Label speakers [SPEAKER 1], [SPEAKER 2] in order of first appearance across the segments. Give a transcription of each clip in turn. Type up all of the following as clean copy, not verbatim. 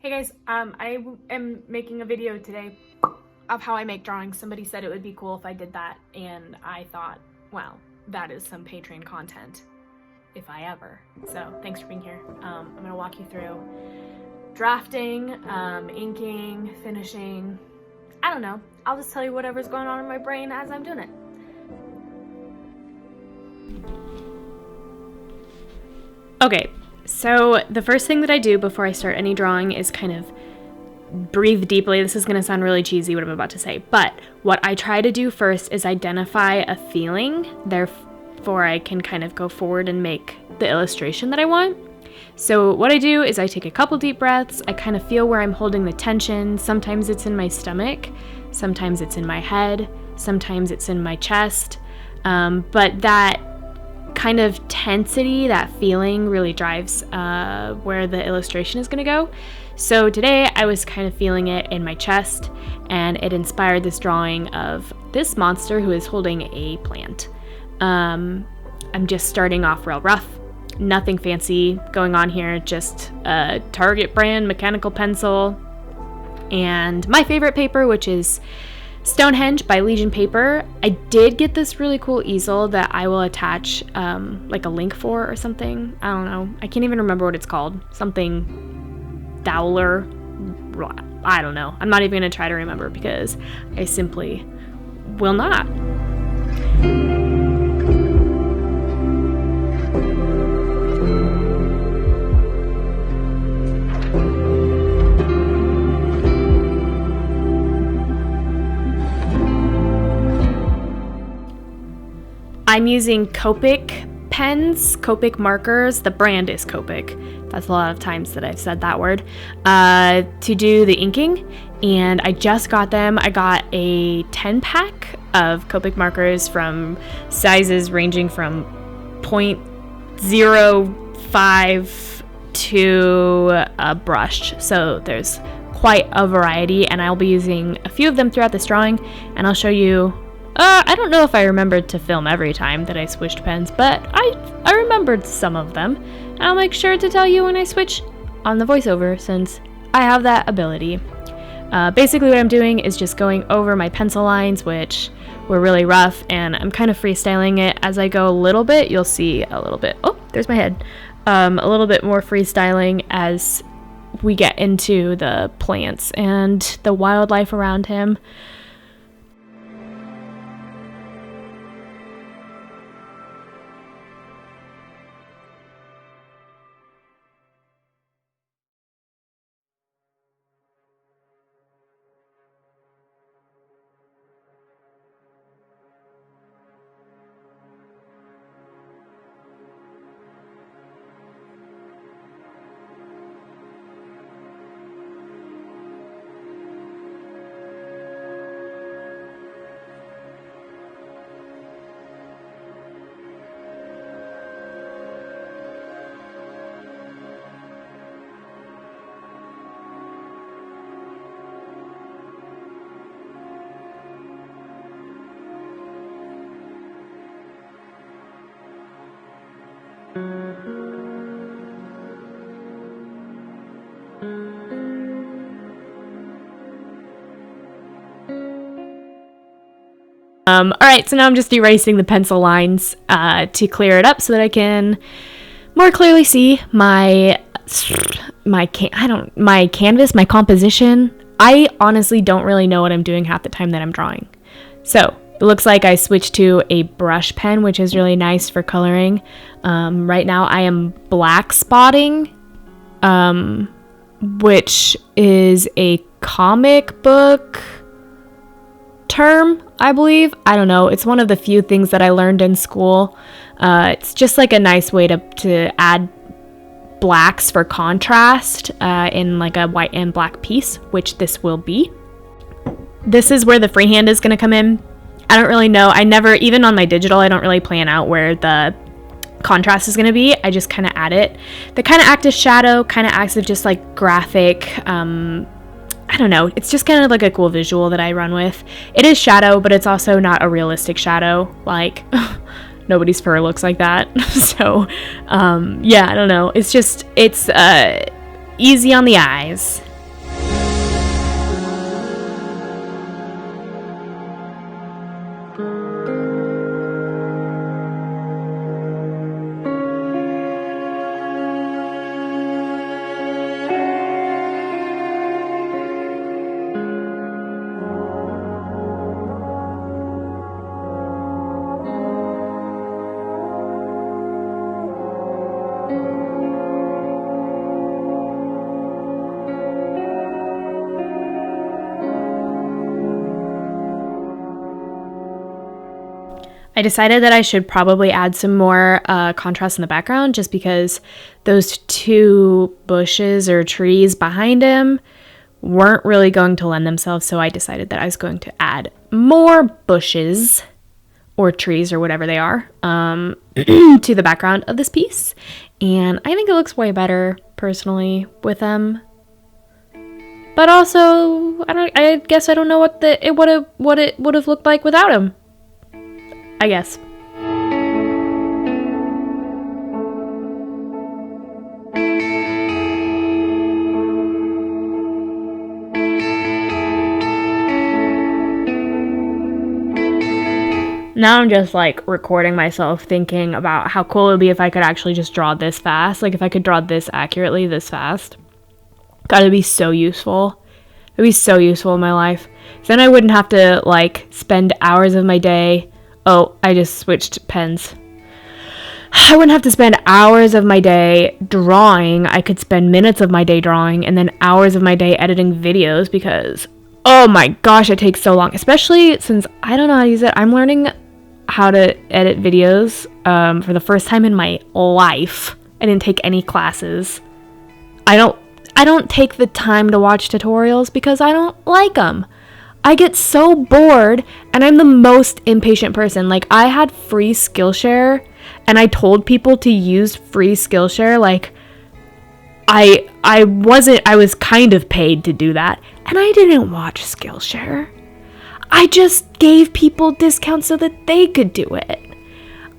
[SPEAKER 1] Hey guys, I am making a video today of how I make drawings. Somebody said it would be cool if I did that, and I thought, well, that is some Patreon content, if I ever. So thanks for being here. I'm gonna walk you through drafting, inking, finishing. I don't know. I'll just tell you whatever's going on in my brain as I'm doing it. Okay, so the first thing that I do before I start any drawing is kind of breathe deeply. This is going to sound really cheesy what I'm about to say, but what I try to do first is identify a feeling, therefore I can kind of go forward and make the illustration that I want. So what I do is I take a couple deep breaths, I kind of feel where I'm holding the tension. Sometimes it's in my stomach, sometimes it's in my head, sometimes it's in my chest, but that kind of tensity, that feeling really drives where the illustration is going to go. So today I was kind of feeling it in my chest, and it inspired this drawing of this monster who is holding a plant. I'm just starting off real rough, nothing fancy going on here, just a Target brand mechanical pencil and my favorite paper, which is Stonehenge by Legion Paper. I did get this really cool easel that I will attach like a link for or something. I don't know. I can't even remember what it's called. Something Dowler. I don't know. I'm not even going to try to remember because I simply will not. I'm using Copic pens, Copic markers. The brand is Copic. That's a lot of times that I've said that word. To do the inking, and I just got them. I got a 10-pack of Copic markers from sizes ranging from 0.05 to a brush. So there's quite a variety, and I'll be using a few of them throughout this drawing, and I'll show you. I don't know if I remembered to film every time that I switched pens, but I remembered some of them, and I'll make sure to tell you when I switch on the voiceover, since I have that ability. Basically what I'm doing is just going over my pencil lines, which were really rough, and I'm kind of freestyling it as I go a little bit. You'll see a little bit, oh, there's my head, a little bit more freestyling as we get into the plants and the wildlife around him. Alright, so now I'm just erasing the pencil lines to clear it up so that I can more clearly see my canvas, my composition. I honestly don't really know what I'm doing half the time that I'm drawing. So it looks like I switched to a brush pen, which is really nice for coloring. Right now I am black spotting, which is a comic book term, I believe. I don't know. It's one of the few things that I learned in school. It's just like a nice way to add blacks for contrast in like a white and black piece, which this will be. This is where the freehand is going to come in. I don't really know. I never, even on my digital, I don't really plan out where the contrast is going to be. I just kind of add it. They kind of act as shadow, kind of acts as just like graphic, I don't know, it's just kind of like a cool visual that I run with. It is shadow, but it's also not a realistic shadow. Like, nobody's fur looks like that. So, yeah, I don't know. It's just, it's easy on the eyes. I decided that I should probably add some more contrast in the background just because those two bushes or trees behind him weren't really going to lend themselves, so I decided that I was going to add more bushes or trees or whatever they are to the background of this piece. And I think it looks way better personally with them. But also, I guess I don't know what it would have looked like without him. I guess. Now I'm just like recording myself thinking about how cool it would be if I could actually just draw this fast. Like if I could draw this accurately this fast. God, it'd be so useful. It'd be so useful in my life. Then I wouldn't have to like spend hours of my day. Oh, I just switched pens. I wouldn't have to spend hours of my day drawing. I could spend minutes of my day drawing and then hours of my day editing videos because, oh my gosh, it takes so long. Especially since I don't know how to use it. I'm learning how to edit videos for the first time in my life. I didn't take any classes. I don't take the time to watch tutorials because I don't like them. I get so bored, and I'm the most impatient person. Like, I had free Skillshare, and I told people to use free Skillshare. Like, I was kind of paid to do that, and I didn't watch Skillshare. I just gave people discounts so that they could do it.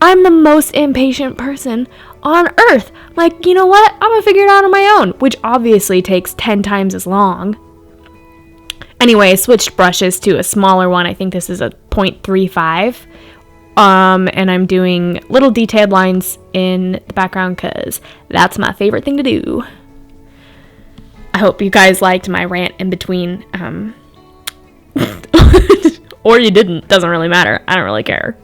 [SPEAKER 1] I'm the most impatient person on earth. Like, you know what? I'm gonna figure it out on my own, which obviously takes 10 times as long. Anyway, I switched brushes to a smaller one. I think this is a 0.35. And I'm doing little detailed lines in the background because that's my favorite thing to do. I hope you guys liked my rant in between. Or you didn't. Doesn't really matter. I don't really care.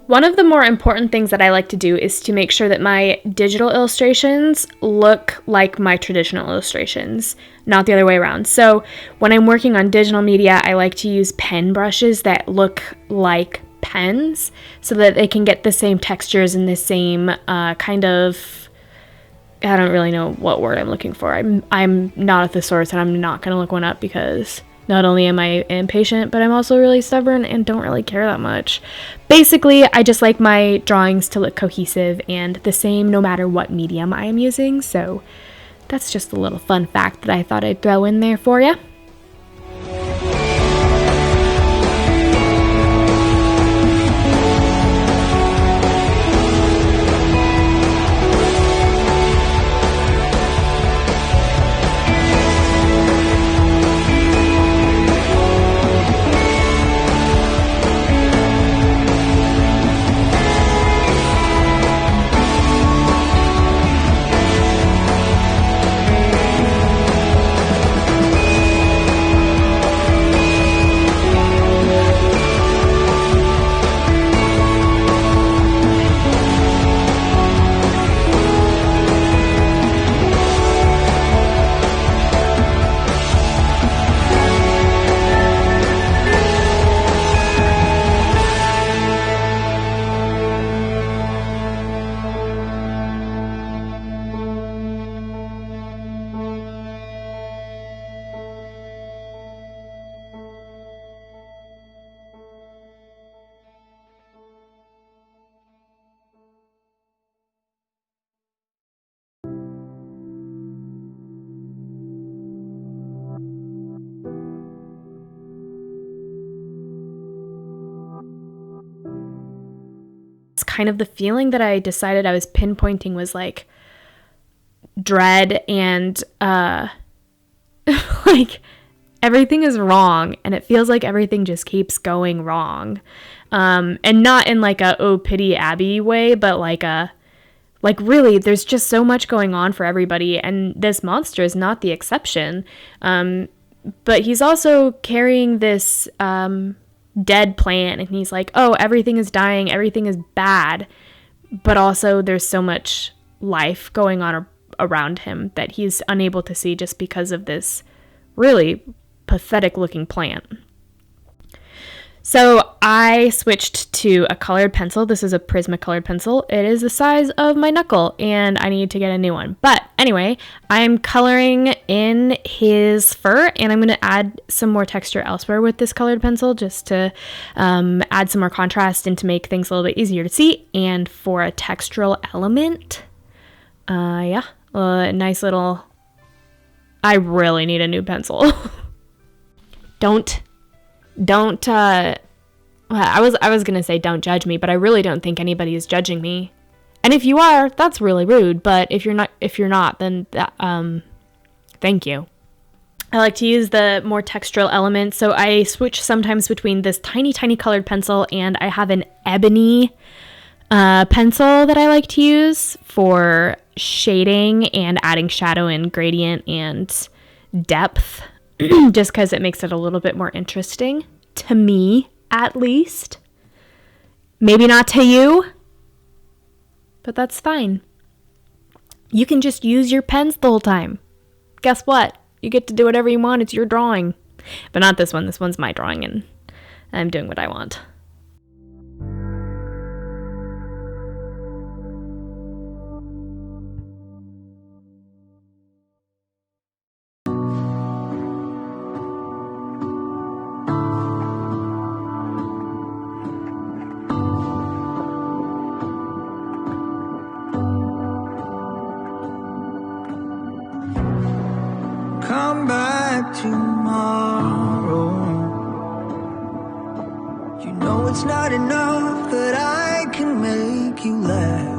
[SPEAKER 1] One of the more important things that I like to do is to make sure that my digital illustrations look like my traditional illustrations, not the other way around. So when I'm working on digital media, I like to use pen brushes that look like pens so that they can get the same textures and the same kind of, I don't really know what word I'm looking for. I'm not a thesaurus, and I'm not going to look one up because not only am I impatient, but I'm also really stubborn and don't really care that much. Basically, I just like my drawings to look cohesive and the same no matter what medium I am using. So that's just a little fun fact that I thought I'd throw in there for you. Kind of the feeling that I decided I was pinpointing was like dread and like everything is wrong, and it feels like everything just keeps going wrong. And not in like a oh pity Abby way, but like really there's just so much going on for everybody, and this monster is not the exception. But he's also carrying this dead plant, and he's like, oh, everything is dying, everything is bad, but also there's so much life going on around him that he's unable to see just because of this really pathetic looking plant. So I switched to a colored pencil. This is a Prisma colored pencil. It is the size of my knuckle, and I need to get a new one. But anyway, I'm coloring in his fur, and I'm going to add some more texture elsewhere with this colored pencil just to add some more contrast and to make things a little bit easier to see. And for a textural element, a nice little... I really need a new pencil. I was gonna say don't judge me, but I really don't think anybody is judging me. And if you are, that's really rude. But if you're not, then thank you. I like to use the more textural elements, so I switch sometimes between this tiny colored pencil, and I have an ebony pencil that I like to use for shading and adding shadow and gradient and depth. Just because it makes it a little bit more interesting, to me at least. Maybe not to you, but that's fine. You can just use your pens the whole time. Guess what? You get to do whatever you want. It's your drawing. But not this one. This one's my drawing, and I'm doing what I want.
[SPEAKER 2] Come back tomorrow. You know it's not enough that I can make you laugh.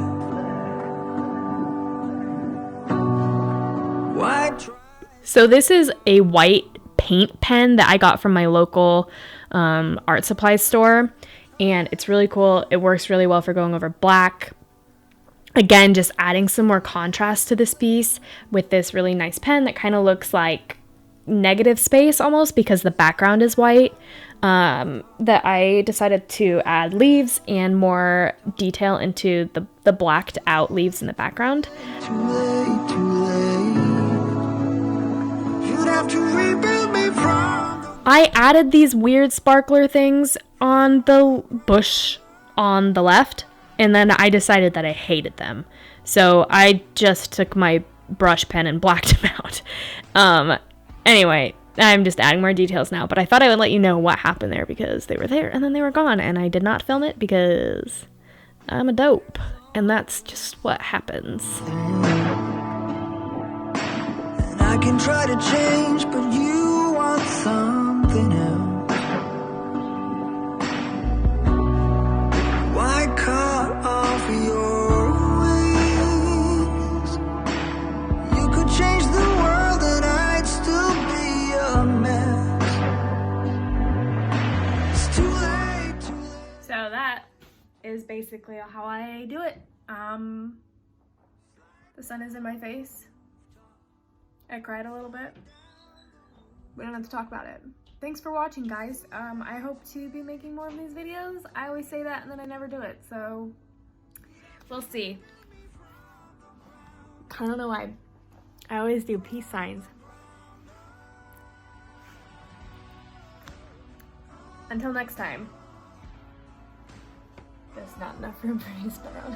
[SPEAKER 2] Why try?
[SPEAKER 1] So this is a white paint pen that I got from my local art supply store, and it's really cool. It works really well for going over black. Again, just adding some more contrast to this piece with this really nice pen that kind of looks like negative space almost because the background is white. That I decided to add leaves and more detail into the blacked out leaves in the background.
[SPEAKER 2] Too late, too late. You'd have to rebuild me from.
[SPEAKER 1] I added these weird sparkler things on the bush on the left, and then I decided that I hated them. So I just took my brush pen and blacked them out. Anyway, I'm just adding more details now, but I thought I would let you know what happened there because they were there and then they were gone, and I did not film it because I'm a dope, and that's just what happens.
[SPEAKER 2] And I can try to change, but you want something else. Why cut off your wings? You could change the world and I'd still be a mess. It's too late, too late.
[SPEAKER 1] So that is basically how I do it. The sun is in my face. I cried a little bit. We don't have to talk about it. Thanks for watching, guys. I hope to be making more of these videos. I always say that and then I never do it, so we'll see. I don't know why. I always do peace signs. Until next time. There's not enough room for me to spin around.